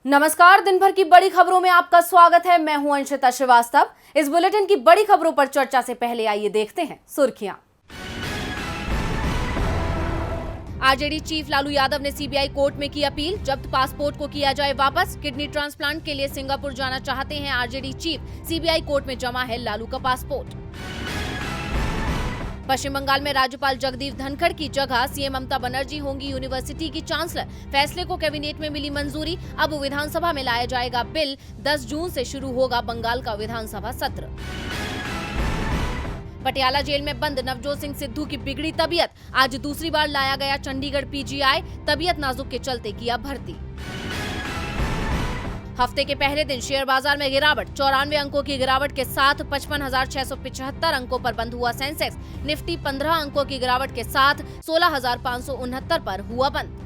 नमस्कार, दिन भर की बड़ी खबरों में आपका स्वागत है। मैं हूं अंशिता श्रीवास्तव। इस बुलेटिन की बड़ी खबरों पर चर्चा से पहले आइए देखते हैं सुर्खियां। आरजेडी चीफ लालू यादव ने सीबीआई कोर्ट में की अपील, जब्त पासपोर्ट को किया जाए वापस। किडनी ट्रांसप्लांट के लिए सिंगापुर जाना चाहते हैं आरजेडी चीफ, सीबीआई कोर्ट में जमा है लालू का पासपोर्ट। पश्चिम बंगाल में राज्यपाल जगदीप धनखड़ की जगह सीएम ममता बनर्जी होंगी यूनिवर्सिटी की चांसलर। फैसले को कैबिनेट में मिली मंजूरी। अब विधानसभा में लाया जाएगा बिल। 10 जून से शुरू होगा बंगाल का विधानसभा सत्र। पटियाला जेल में बंद नवजोत सिंह सिद्धू की बिगड़ी तबीयत। आज दूसरी बार लाया गया चंडीगढ़ पीजीआई। तबीयत नाजुक के चलते किया भर्ती। हफ्ते के पहले दिन शेयर बाजार में गिरावट। 94 अंकों की गिरावट के साथ 55,675 अंकों पर बंद हुआ सेंसेक्स। निफ्टी 15 अंकों की गिरावट के साथ 16,569 पर हुआ बंद।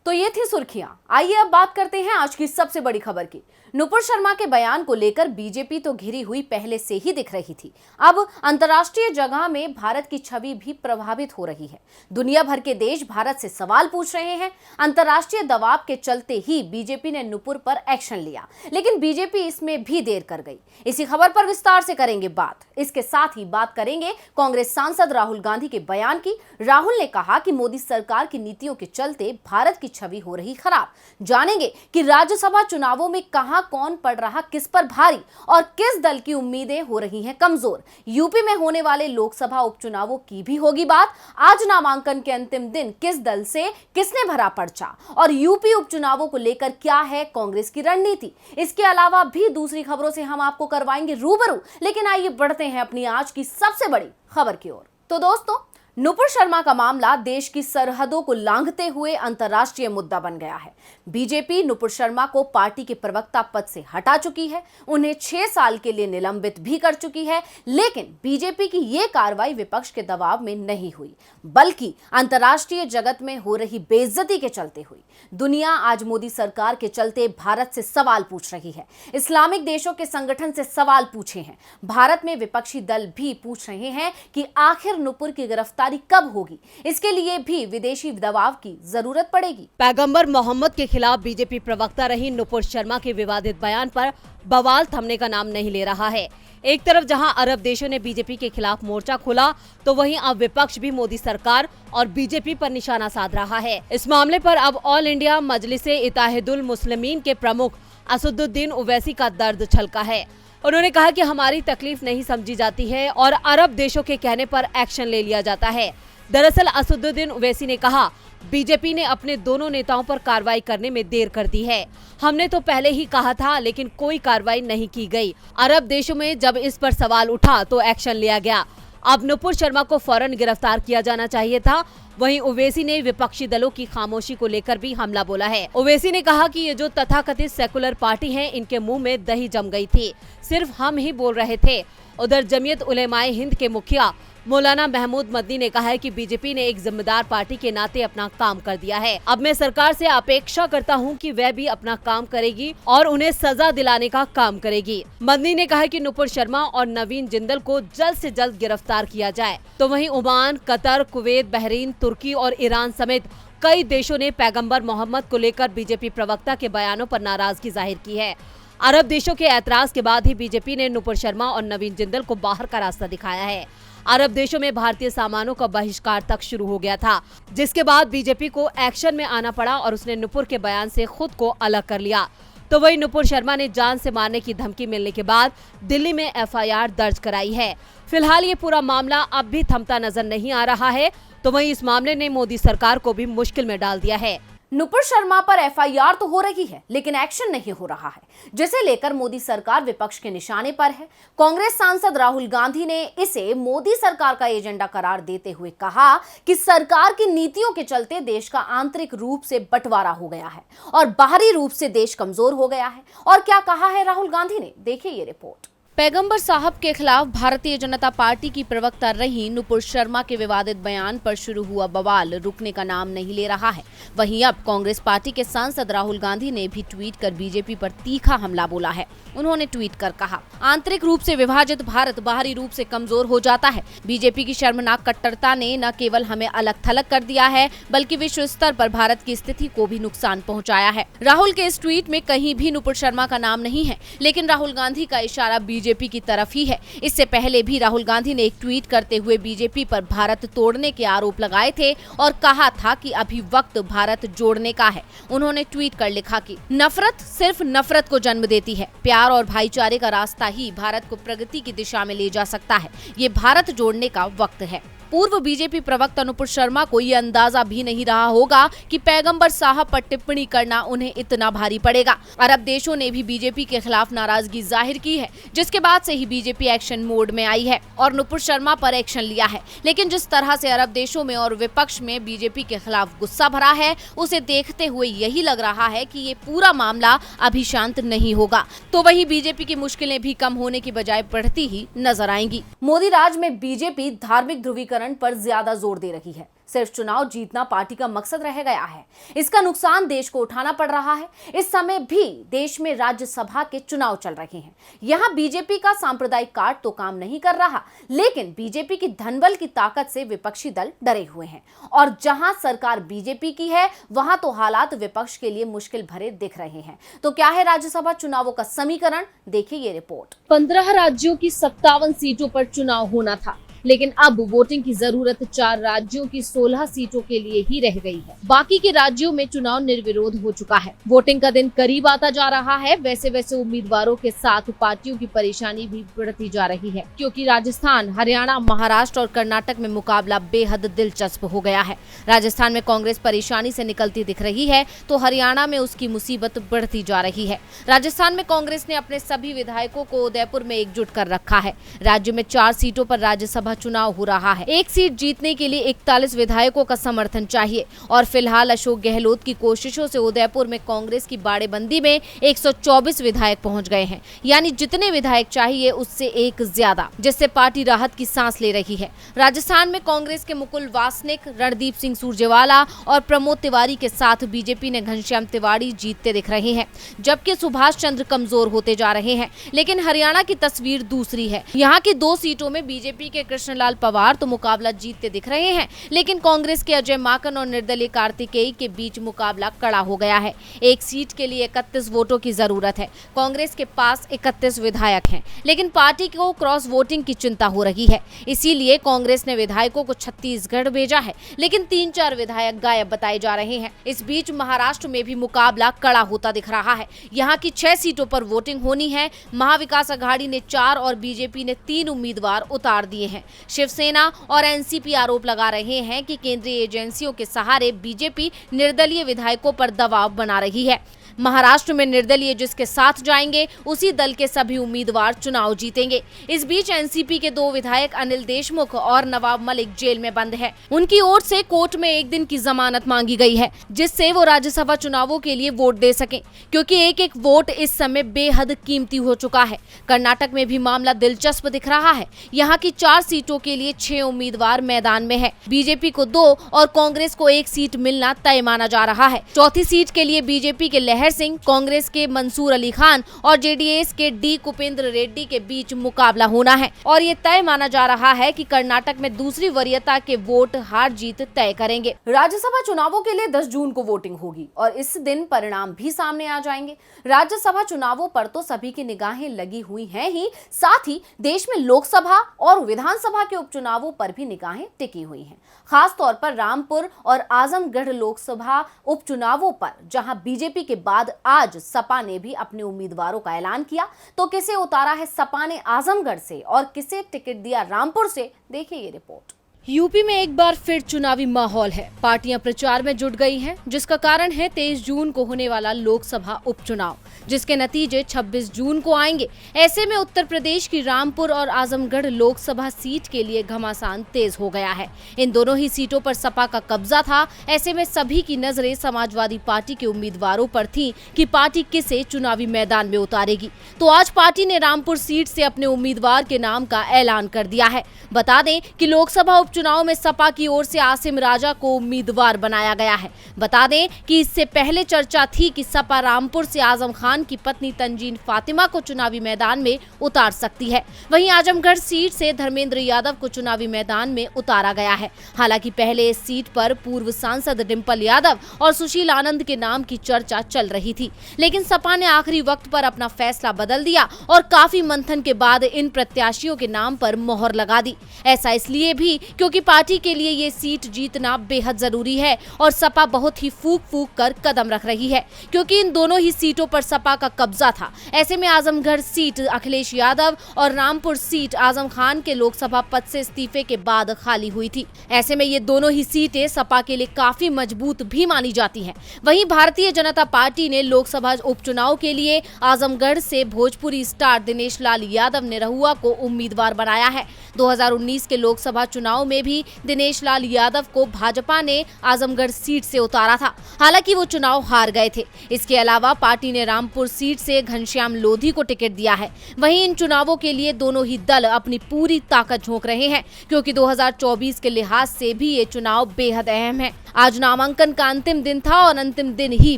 तो ये थी सुर्खियां। आइए अब बात करते हैं आज की सबसे बड़ी खबर की। नुपुर शर्मा के बयान को लेकर बीजेपी तो घिरी हुई पहले से ही दिख रही थी। अब अंतर्राष्ट्रीय जगह में भारत की छवि भी प्रभावित हो रही है। दुनिया भर के देश भारत से सवाल पूछ रहे हैं। अंतर्राष्ट्रीय दबाव के चलते ही बीजेपी ने नुपुर पर एक्शन लिया, लेकिन बीजेपी इसमें भी देर कर गई। इसी खबर पर विस्तार से करेंगे बात। इसके साथ ही बात करेंगे कांग्रेस सांसद राहुल गांधी के बयान की। राहुल ने कहा कि मोदी सरकार की नीतियों के चलते भारत की छवि हो रही खराब। जानेंगे कि राज्यसभा चुनावों में कहां कौन पड़ रहा किस पर भारी और किस दल की उम्मीदें हो रही हैं कमजोर। यूपी में होने वाले लोकसभा उपचुनावों की भी होगी बात। आज नामांकन के अंतिम दिन किस दल से किसने भरा पर्चा और यूपी उपचुनावों को लेकर क्या है कांग्रेस की रणनीति। इसके अलावा भी दूसरी खबरों से हम आपको करवाएंगे रूबरू। लेकिन आइए बढ़ते हैं अपनी आज की सबसे बड़ी खबर की ओर। तो दोस्तों, नुपुर शर्मा का मामला देश की सरहदों को लांघते हुए अंतर्राष्ट्रीय मुद्दा बन गया है। बीजेपी नुपुर शर्मा को पार्टी के प्रवक्ता पद से हटा चुकी है, उन्हें 6 साल के लिए निलंबित भी कर चुकी है। लेकिन बीजेपी की यह कार्रवाई विपक्ष के दबाव में नहीं हुई, बल्कि अंतर्राष्ट्रीय जगत में हो रही बेइज्जती के चलते हुई। दुनिया आज मोदी सरकार के चलते भारत से सवाल पूछ रही है। इस्लामिक देशों के संगठन से सवाल पूछे हैं। भारत में विपक्षी दल भी पूछ रहे हैं कि आखिर नुपुर की गिरफ्तारी कब होगी। इसके लिए भी विदेशी दबाव की जरूरत पड़ेगी। पैगंबर मोहम्मद के खिलाफ बीजेपी प्रवक्ता रही नुपुर शर्मा के विवादित बयान पर बवाल थमने का नाम नहीं ले रहा है। एक तरफ जहां अरब देशों ने बीजेपी के खिलाफ मोर्चा खोला, तो वहीं अब विपक्ष भी मोदी सरकार और बीजेपी पर निशाना साध रहा है। इस मामले पर अब ऑल इंडिया मजलिसे इत्तेहादुल मुस्लिमीन के प्रमुख असदुद्दीन ओवैसी का दर्द छलका है। उन्होंने कहा कि हमारी तकलीफ नहीं समझी जाती है और अरब देशों के कहने पर एक्शन ले लिया जाता है। दरअसल असदुद्दीन ओवैसी ने कहा, बीजेपी ने अपने दोनों नेताओं पर कार्रवाई करने में देर कर दी है। हमने तो पहले ही कहा था, लेकिन कोई कार्रवाई नहीं की गई। अरब देशों में जब इस पर सवाल उठा तो एक्शन लिया गया। अब नुपुर शर्मा को फौरन गिरफ्तार किया जाना चाहिए था। वहीं ओवैसी ने विपक्षी दलों की खामोशी को लेकर भी हमला बोला है। ओवैसी ने कहा कि ये जो तथाकथित सेकुलर पार्टी है, इनके मुंह में दही जम गई थी, सिर्फ हम ही बोल रहे थे। उधर जमीयत उलेमाए हिंद के मुखिया मौलाना महमूद मदनी ने कहा है कि बीजेपी ने एक जिम्मेदार पार्टी के नाते अपना काम कर दिया है। अब मैं सरकार से अपेक्षा करता हूं कि वह भी अपना काम करेगी और उन्हें सजा दिलाने का काम करेगी। मदनी ने कहा कि नुपुर शर्मा और नवीन जिंदल को जल्द से जल्द गिरफ्तार किया जाए। तो वहीं ओमान, कतर, कुवैत, बहरीन, तुर्की और ईरान समेत कई देशों ने पैगंबर मोहम्मद को लेकर बीजेपी प्रवक्ता के बयानों पर नाराजगी जाहिर की है। अरब देशों के ऐतराज के बाद ही बीजेपी ने नुपुर शर्मा और नवीन जिंदल को बाहर का रास्ता दिखाया है। अरब देशों में भारतीय सामानों का बहिष्कार तक शुरू हो गया था, जिसके बाद बीजेपी को एक्शन में आना पड़ा और उसने नुपुर के बयान से खुद को अलग कर लिया। तो वही नुपुर शर्मा ने जान से मारने की धमकी मिलने के बाद दिल्ली में एफआईआर दर्ज कराई है। फिलहाल ये पूरा मामला अब भी थमता नजर नहीं आ रहा है। तो वही इस मामले ने मोदी सरकार को भी मुश्किल में डाल दिया है। नुपुर शर्मा पर एफआईआर तो हो रही है, लेकिन एक्शन नहीं हो रहा है, जिसे लेकर मोदी सरकार विपक्ष के निशाने पर है। कांग्रेस सांसद राहुल गांधी ने इसे मोदी सरकार का एजेंडा करार देते हुए कहा कि सरकार की नीतियों के चलते देश का आंतरिक रूप से बंटवारा हो गया है और बाहरी रूप से देश कमजोर हो गया है। और क्या कहा है राहुल गांधी ने, देखिए ये रिपोर्ट। पैगंबर साहब के खिलाफ भारतीय जनता पार्टी की प्रवक्ता रही नुपुर शर्मा के विवादित बयान पर शुरू हुआ बवाल रुकने का नाम नहीं ले रहा है। वहीं अब कांग्रेस पार्टी के सांसद राहुल गांधी ने भी ट्वीट कर बीजेपी पर तीखा हमला बोला है। उन्होंने ट्वीट कर कहा, आंतरिक रूप से विभाजित भारत बाहरी रूप से कमजोर हो जाता है। बीजेपी की शर्मनाक कट्टरता ने न केवल हमें अलग थलग कर दिया है बल्कि विश्व स्तर पर भारत की स्थिति को भी नुकसान पहुंचाया है। राहुल के इस ट्वीट में कहीं भी नुपुर शर्मा का नाम नहीं है, लेकिन राहुल गांधी का इशारा बीजेपी की तरफ ही है। इससे पहले भी राहुल गांधी ने एक ट्वीट करते हुए बीजेपी पर भारत तोड़ने के आरोप लगाए थे और कहा था कि अभी वक्त भारत जोड़ने का है। उन्होंने ट्वीट कर लिखा कि नफरत सिर्फ नफरत को जन्म देती है। प्यार और भाईचारे का रास्ता ही भारत को प्रगति की दिशा में ले जा सकता है। ये भारत जोड़ने का वक्त है। पूर्व बीजेपी प्रवक्ता नुपुर शर्मा को ये अंदाजा भी नहीं रहा होगा कि पैगंबर साहब पर टिप्पणी करना उन्हें इतना भारी पड़ेगा। अरब देशों ने भी बीजेपी के खिलाफ नाराजगी जाहिर की है, जिसके बाद से ही बीजेपी एक्शन मोड में आई है और नुपुर शर्मा पर एक्शन लिया है। लेकिन जिस तरह से अरब देशों में और विपक्ष में बीजेपी के खिलाफ गुस्सा भरा है, उसे देखते हुए यही लग रहा है कि ये पूरा मामला अभी शांत नहीं होगा, तो वही बीजेपी की मुश्किलें भी कम होने की बजाय बढ़ती ही नजर आएंगी। मोदी राज में बीजेपी धार्मिक ध्रुवीकरण पर ज्यादा जोर दे रही है। सिर्फ चुनाव जीतना पार्टी का मकसद रह गया है। इसका नुकसान देश को उठाना पड़ रहा है। इस समय भी देश में राज्यसभा के चुनाव चल रहे हैं। यहाँ बीजेपी का सांप्रदायिक कार्ड तो काम नहीं कर रहा, लेकिन बीजेपी की धनबल की ताकत से विपक्षी दल डरे हुए हैं और जहां सरकार बीजेपी की है, वहां तो हालात विपक्ष के लिए मुश्किल भरे दिख रहे हैं। तो क्या है राज्यसभा चुनावों का समीकरण? देखिए ये रिपोर्ट। 15 राज्यों की 57 सीटों पर चुनाव होना था, लेकिन अब वोटिंग की जरूरत 4 राज्यों की 16 सीटों के लिए ही रह गई है। बाकी के राज्यों में चुनाव निर्विरोध हो चुका है। वोटिंग का दिन करीब आता जा रहा है। वैसे वैसे उम्मीदवारों के साथ पार्टियों की परेशानी भी बढ़ती जा रही है, क्योंकि राजस्थान, हरियाणा, महाराष्ट्र और कर्नाटक में मुकाबला बेहद दिलचस्प हो गया है। राजस्थान में कांग्रेस परेशानी से निकलती दिख रही है, तो हरियाणा में उसकी मुसीबत बढ़ती जा रही है। राजस्थान में कांग्रेस ने अपने सभी विधायकों को उदयपुर में एकजुट कर रखा है। राज्य में 4 सीटों पर राज्यसभा चुनाव हो रहा है। एक सीट जीतने के लिए 41 विधायकों का समर्थन चाहिए और फिलहाल अशोक गहलोत की कोशिशों से उदयपुर में कांग्रेस की बाड़ेबंदी में 124 विधायक पहुंच गए हैं, यानी जितने विधायक चाहिए उससे एक ज्यादा, जिससे पार्टी राहत की सांस ले रही है। राजस्थान में कांग्रेस के मुकुल वासनिक, रणदीप सिंह सुरजेवाला और प्रमोद तिवारी के साथ बीजेपी ने घनश्याम तिवारी जीतते दिख रहे हैं, जबकि सुभाष चंद्र कमजोर होते जा रहे हैं। लेकिन हरियाणा की तस्वीर दूसरी है। यहाँ की 2 सीटों में बीजेपी के कृष्णलाल पवार तो मुकाबला जीतते दिख रहे हैं, लेकिन कांग्रेस के अजय माकन और निर्दलीय कार्तिकेय के बीच मुकाबला कड़ा हो गया है। एक सीट के लिए 31 वोटों की जरूरत है। कांग्रेस के पास 31 विधायक हैं, लेकिन पार्टी को क्रॉस वोटिंग की चिंता हो रही है। इसीलिए कांग्रेस ने विधायकों को छत्तीसगढ़ भेजा है, लेकिन 3-4 विधायक गायब बताए जा रहे हैं। इस बीच महाराष्ट्र में भी मुकाबला कड़ा होता दिख रहा है। यहाँ की 6 सीटों पर वोटिंग होनी है। महाविकास अघाड़ी ने 4 और बीजेपी ने 3 उम्मीदवार उतार दिए हैं। शिवसेना और एनसीपी आरोप लगा रहे हैं कि केंद्रीय एजेंसियों के सहारे बीजेपी निर्दलीय विधायकों पर दबाव बना रही है। महाराष्ट्र में निर्दलीय जिसके साथ जाएंगे, उसी दल के सभी उम्मीदवार चुनाव जीतेंगे। इस बीच एनसीपी के 2 विधायक अनिल देशमुख और नवाब मलिक जेल में बंद है। उनकी ओर से कोर्ट में 1 दिन की जमानत मांगी गई है, जिससे वो राज्यसभा चुनावों के लिए वोट दे सकें, क्योंकि एक वोट इस समय बेहद कीमती हो चुका है। कर्नाटक में भी मामला दिलचस्प दिख रहा है। यहाँ की 4 सीटों के लिए 6 उम्मीदवार मैदान में है। बीजेपी को 2 और कांग्रेस को 1 सीट मिलना तय माना जा रहा है। चौथी सीट के लिए बीजेपी के लहर सिंह, कांग्रेस के मंसूर अली खान और जेडीएस के डी कुपेंद्र रेड्डी के बीच मुकाबला होना है और ये तय माना जा रहा है कि कर्नाटक में दूसरी वरीयता के वोट हार जीत तय करेंगे। राज्यसभा चुनावों के लिए 10 जून को वोटिंग होगी और इस दिन परिणाम भी सामने आ जाएंगे। राज्यसभा चुनावों पर तो सभी की निगाहें लगी हुई हैं ही, साथ ही देश में लोकसभा और विधानसभा के उपचुनावों पर भी निगाहें टिकी हुई हैं। खास तौर पर रामपुर और आजमगढ़ लोकसभा उपचुनावों पर, जहां बीजेपी के बाद आज सपा ने भी अपने उम्मीदवारों का ऐलान किया, तो किसे उतारा है सपा ने आजमगढ़ से और किसे टिकट दिया रामपुर से? देखिए ये रिपोर्ट। यूपी में एक बार फिर चुनावी माहौल है। पार्टियां प्रचार में जुट गई हैं, जिसका कारण है 23 जून को होने वाला लोकसभा उपचुनाव, जिसके नतीजे 26 जून को आएंगे। ऐसे में उत्तर प्रदेश की रामपुर और आजमगढ़ लोकसभा सीट के लिए घमासान तेज हो गया है। इन दोनों ही सीटों पर सपा का कब्जा था। ऐसे में सभी की नजरें समाजवादी पार्टी के उम्मीदवारों पर थीं कि पार्टी किसे चुनावी मैदान में उतारेगी। तो आज पार्टी ने रामपुर सीट से अपने उम्मीदवार के नाम का ऐलान कर दिया है। बता दें कि लोकसभा उपचुनाव में सपा की ओर से आसिम राजा को उम्मीदवार बनाया गया है। बता दें कि इससे पहले चर्चा थी कि सपा रामपुर से आजम खान की पत्नी तंजीन फातिमा को चुनावी मैदान में उतार सकती है। वहीं आजमगढ़ सीट से धर्मेंद्र यादव को चुनावी मैदान में उतारा गया है। हालांकि पहले इस सीट पर पूर्व सांसद डिंपल यादव और सुशील आनंद के नाम की चर्चा चल रही थी, लेकिन सपा ने आखिरी वक्त पर अपना फैसला बदल दिया और काफी मंथन के बाद इन प्रत्याशियों के नाम पर मोहर लगा दी। ऐसा इसलिए भी क्योंकि पार्टी के लिए ये सीट जीतना बेहद जरूरी है और सपा बहुत ही फूंक फूंक कर कदम रख रही है, क्योंकि इन दोनों ही सीटों पर सपा का कब्जा था। ऐसे में आजमगढ़ सीट अखिलेश यादव और रामपुर सीट आजम खान के लोकसभा पद से इस्तीफे के बाद खाली हुई थी। ऐसे में ये दोनों ही सीटें सपा के लिए काफी मजबूत भी मानी जाती हैं। वहीं भारतीय जनता पार्टी ने लोकसभा उपचुनाव के लिए आजमगढ़ से भोजपुरी स्टार दिनेश लाल यादव निरहुआ को उम्मीदवार बनाया है। 2019 के लोकसभा चुनाव में भी दिनेश लाल यादव को भाजपा ने आजमगढ़ सीट से उतारा था। हालांकि वो चुनाव हार गए थे। इसके अलावा पार्टी ने रामपुर सीट से घनश्याम लोधी को टिकट दिया है। वहीं इन चुनावों के लिए दोनों ही दल अपनी पूरी ताकत झोंक रहे हैं, क्योंकि 2024 के लिहाज से भी ये चुनाव बेहद अहम है। आज नामांकन का अंतिम दिन था और अंतिम दिन ही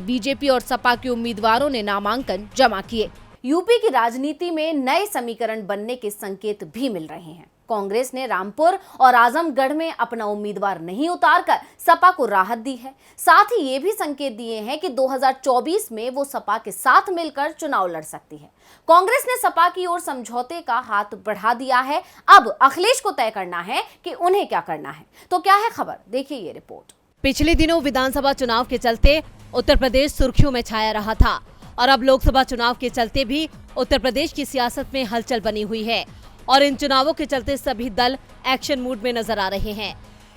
बीजेपी और सपा के उम्मीदवारों ने नामांकन जमा किए। यूपी की राजनीति में नए समीकरण बनने के संकेत भी मिल रहे हैं। कांग्रेस ने रामपुर और आजमगढ़ में अपना उम्मीदवार नहीं उतारकर सपा को राहत दी है। साथ ही ये भी संकेत दिए हैं कि 2024 में वो सपा के साथ मिलकर चुनाव लड़ सकती है। कांग्रेस ने सपा की ओर समझौते का हाथ बढ़ा दिया है। अब अखिलेश को तय करना है कि उन्हें क्या करना है। तो क्या है खबर, देखिए ये रिपोर्ट। पिछले दिनों विधानसभा चुनाव के चलते उत्तर प्रदेश सुर्खियों में छाया रहा था और अब लोकसभा चुनाव के चलते भी उत्तर प्रदेश की सियासत में हलचल बनी हुई है और इन चुनावों के चलते सभी दल एक्शन मूड में नजर आ रहे हैं।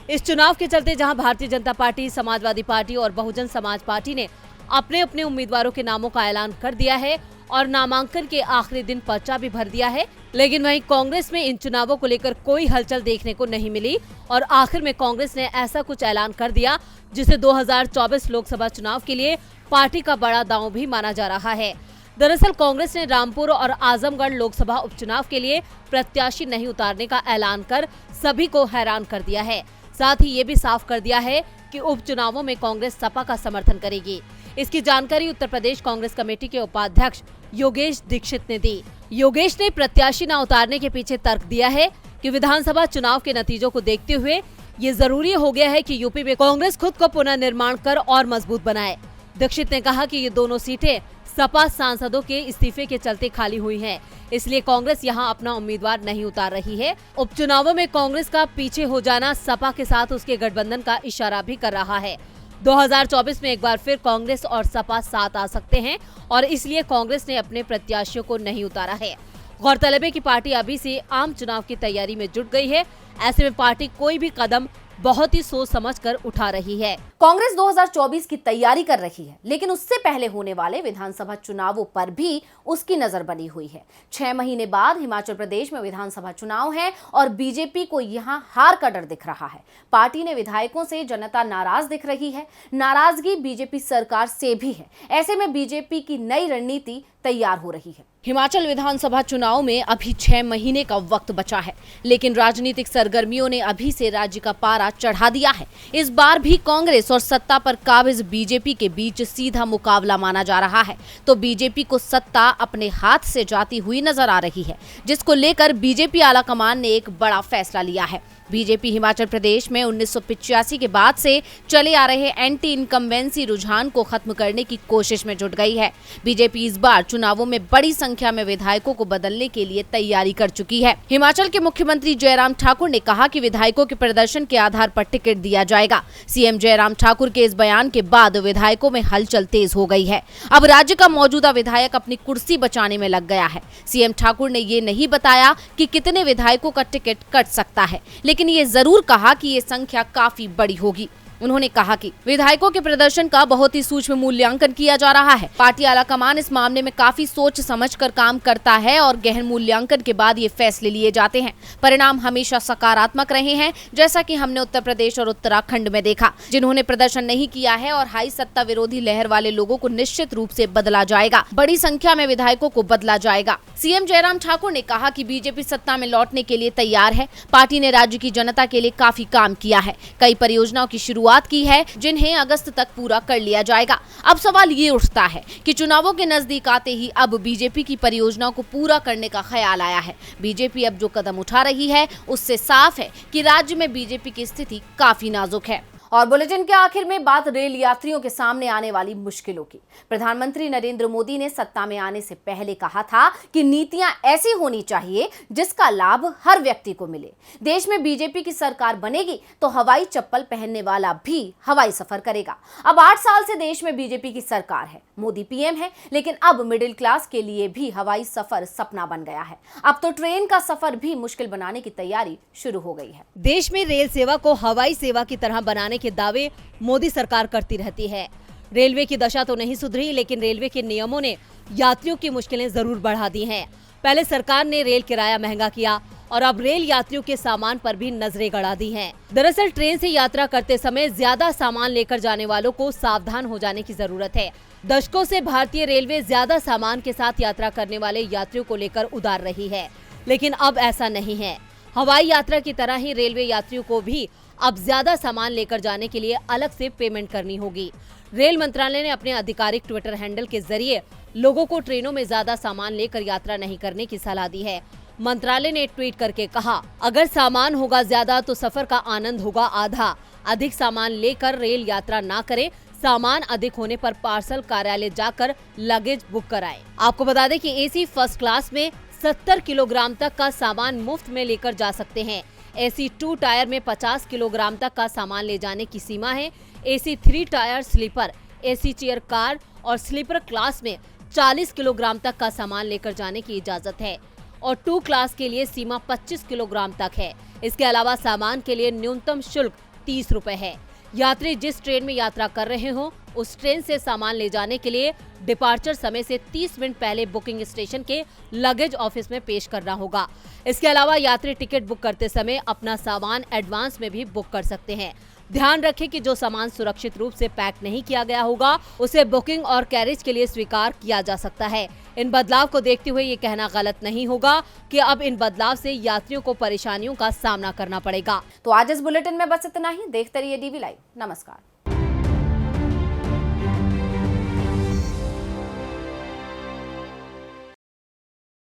इस चुनाव के चलते जहां भारतीय जनता पार्टी, समाजवादी पार्टी और बहुजन समाज पार्टी ने अपने अपने उम्मीदवारों के नामों का ऐलान कर दिया है और नामांकन के आखिरी दिन पर्चा भी भर दिया है, लेकिन वहीं कांग्रेस में इन चुनावों को लेकर कोई हलचल देखने को नहीं मिली और आखिर में कांग्रेस ने ऐसा कुछ ऐलान कर दिया जिसे 2024 लोकसभा चुनाव के लिए पार्टी का बड़ा दांव भी माना जा रहा है। दरअसल कांग्रेस ने रामपुर और आजमगढ़ लोकसभा उपचुनाव के लिए प्रत्याशी नहीं उतारने का ऐलान कर सभी को हैरान कर दिया है। साथ ही ये भी साफ कर दिया है कि उपचुनावों में कांग्रेस सपा का समर्थन करेगी। इसकी जानकारी उत्तर प्रदेश कांग्रेस कमेटी के उपाध्यक्ष योगेश दीक्षित ने दी। योगेश ने प्रत्याशी न उतारने के पीछे तर्क दिया है कि विधानसभा चुनाव के नतीजों को देखते हुए ये जरूरी हो गया है कि यूपी में कांग्रेस खुद को पुनर्निर्माण कर और मजबूत बनाए। दीक्षित ने कहा कि ये दोनों सीटें सपा सांसदों के इस्तीफे के चलते खाली हुई हैं, इसलिए कांग्रेस यहां अपना उम्मीदवार नहीं उतार रही है। उपचुनावों में कांग्रेस का पीछे हो जाना सपा के साथ उसके गठबंधन का इशारा भी कर रहा है। 2024 में एक बार फिर कांग्रेस और सपा साथ आ सकते हैं और इसलिए कांग्रेस ने अपने प्रत्याशियों को नहीं उतारा है। गौरतलब है कि पार्टी अभी से आम चुनाव की तैयारी में जुट गई है। ऐसे में पार्टी कोई भी कदम बहुत ही सोच समझकर उठा रही है। कांग्रेस 2024 की तैयारी कर रही है, लेकिन उससे पहले होने वाले विधानसभा चुनावों पर भी उसकी नजर बनी हुई है। 6 महीने बाद हिमाचल प्रदेश में विधानसभा चुनाव है और बीजेपी को यहां हार का डर दिख रहा है। पार्टी ने विधायकों से जनता नाराज दिख रही है। नाराजगी बीजेपी सरकार से भी है। ऐसे में बीजेपी की नई रणनीति तैयार हो रही है। हिमाचल विधानसभा चुनाव में अभी 6 महीने का वक्त बचा है, लेकिन राजनीतिक सरगर्मियों ने अभी से राज्य का पारा चढ़ा दिया है। इस बार भी कांग्रेस और सत्ता पर काबिज बीजेपी के बीच सीधा मुकाबला माना जा रहा है। तो बीजेपी को सत्ता अपने हाथ से जाती हुई नजर आ रही है, जिसको लेकर बीजेपी आलाकमान ने एक बड़ा फैसला लिया है। बीजेपी हिमाचल प्रदेश में 1985 के बाद से चले आ रहे एंटी इनकम्बेंसी रुझान को खत्म करने की कोशिश में जुट गई है। बीजेपी इस बार चुनावों में बड़ी संख्या में विधायकों को बदलने के लिए तैयारी कर चुकी है। हिमाचल के मुख्यमंत्री जयराम ठाकुर ने कहा कि विधायकों के प्रदर्शन के आधार पर टिकट दिया जाएगा। सीएम जयराम ठाकुर के इस बयान के बाद विधायकों में हलचल तेज हो गई है। अब राज्य का मौजूदा विधायक अपनी कुर्सी बचाने में लग गया है। सीएम ठाकुर ने ये नहीं बताया कि कितने विधायकों का टिकट कट सकता है, लेकिन ये जरूर कहा कि ये संख्या काफी बड़ी होगी। उन्होंने कहा कि विधायकों के प्रदर्शन का बहुत ही सूक्ष्म मूल्यांकन किया जा रहा है। पार्टी आलाकमान इस मामले में काफी सोच समझकर काम करता है और गहन मूल्यांकन के बाद ये फैसले लिए जाते हैं। परिणाम हमेशा सकारात्मक रहे हैं, जैसा कि हमने उत्तर प्रदेश और उत्तराखंड में देखा। जिन्होंने प्रदर्शन नहीं किया है और हाई सत्ता विरोधी लहर वाले लोगों को निश्चित रूप से बदला जाएगा। बड़ी संख्या में विधायकों को बदला जाएगा। सीएम जयराम ठाकुर ने कहा कि बीजेपी सत्ता में लौटने के लिए तैयार है। पार्टी ने राज्य की जनता के लिए काफी काम किया है। कई परियोजनाओं की शुरुआत की है, जिन्हें अगस्त तक पूरा कर लिया जाएगा। अब सवाल ये उठता है कि चुनावों के नजदीक आते ही अब बीजेपी की परियोजनाओं को पूरा करने का ख्याल आया है। बीजेपी अब जो कदम उठा रही है उससे साफ है कि राज्य में बीजेपी की स्थिति काफी नाजुक है। और बुलेटिन के आखिर में बात रेल यात्रियों के सामने आने वाली मुश्किलों की। प्रधानमंत्री नरेंद्र मोदी ने सत्ता में आने से पहले कहा था कि नीतियां ऐसी होनी चाहिए जिसका लाभ हर व्यक्ति को मिले। देश में बीजेपी की सरकार बनेगी तो हवाई चप्पल पहनने वाला भी हवाई सफर करेगा। अब 8 साल से देश में बीजेपी की सरकार है, मोदी पीएम है, लेकिन अब मिडिल क्लास के लिए भी हवाई सफर सपना बन गया है। अब तो ट्रेन का सफर भी मुश्किल बनाने की तैयारी शुरू हो गई है। देश में रेल सेवा को हवाई सेवा की तरह बनाने के दावे मोदी सरकार करती रहती है। रेलवे की दशा तो नहीं सुधरी, लेकिन रेलवे के नियमों ने यात्रियों की मुश्किलें जरूर बढ़ा दी हैं। पहले सरकार ने रेल किराया महंगा किया और अब रेल यात्रियों के सामान पर भी नजरें गड़ा दी हैं। दरअसल ट्रेन से यात्रा करते समय ज्यादा सामान लेकर जाने वालों को सावधान हो जाने की जरूरत है। दशकों से भारतीय रेलवे ज्यादा सामान के साथ यात्रा करने वाले यात्रियों को लेकर उदार रही है, लेकिन अब ऐसा नहीं है। हवाई यात्रा की तरह ही रेलवे यात्रियों को भी अब ज्यादा सामान लेकर जाने के लिए अलग से पेमेंट करनी होगी। रेल मंत्रालय ने अपने आधिकारिक ट्विटर हैंडल के जरिए लोगों को ट्रेनों में ज्यादा सामान लेकर यात्रा नहीं करने की सलाह दी है। मंत्रालय ने ट्वीट करके कहा, अगर सामान होगा ज्यादा तो सफर का आनंद होगा आधा। अधिक सामान लेकर रेल यात्रा ना करें। सामान अधिक होने पर पार्सल कार्यालय जाकर लगेज बुक कराएं। आपको बता दें कि एसी फर्स्ट क्लास में 70 किलोग्राम तक का सामान मुफ्त में लेकर जा सकते हैं। एसी 2 टायर में 50 किलोग्राम तक का सामान ले जाने की सीमा है। AC 3 tier sleeper, AC chair car और स्लीपर क्लास में 40 किलोग्राम तक का सामान लेकर जाने की इजाजत है और 2 क्लास के लिए सीमा 25 किलोग्राम तक है। इसके अलावा सामान के लिए न्यूनतम शुल्क 30 रुपए है। यात्री जिस ट्रेन में यात्रा कर रहे हो उस ट्रेन से सामान ले जाने के लिए डिपार्चर समय से 30 मिनट पहले बुकिंग स्टेशन के लगेज ऑफिस में पेश करना होगा। इसके अलावा यात्री टिकट बुक करते समय अपना सामान एडवांस में भी बुक कर सकते हैं। ध्यान रखें कि जो सामान सुरक्षित रूप से पैक नहीं किया गया होगा उसे बुकिंग और कैरेज के लिए स्वीकार किया जा सकता है। इन बदलाव को देखते हुए ये कहना गलत नहीं होगा कि अब इन बदलाव से यात्रियों को परेशानियों का सामना करना पड़ेगा। तो आज इस बुलेटिन में बस इतना ही। देखते रहिए डीवी लाइव। नमस्कार।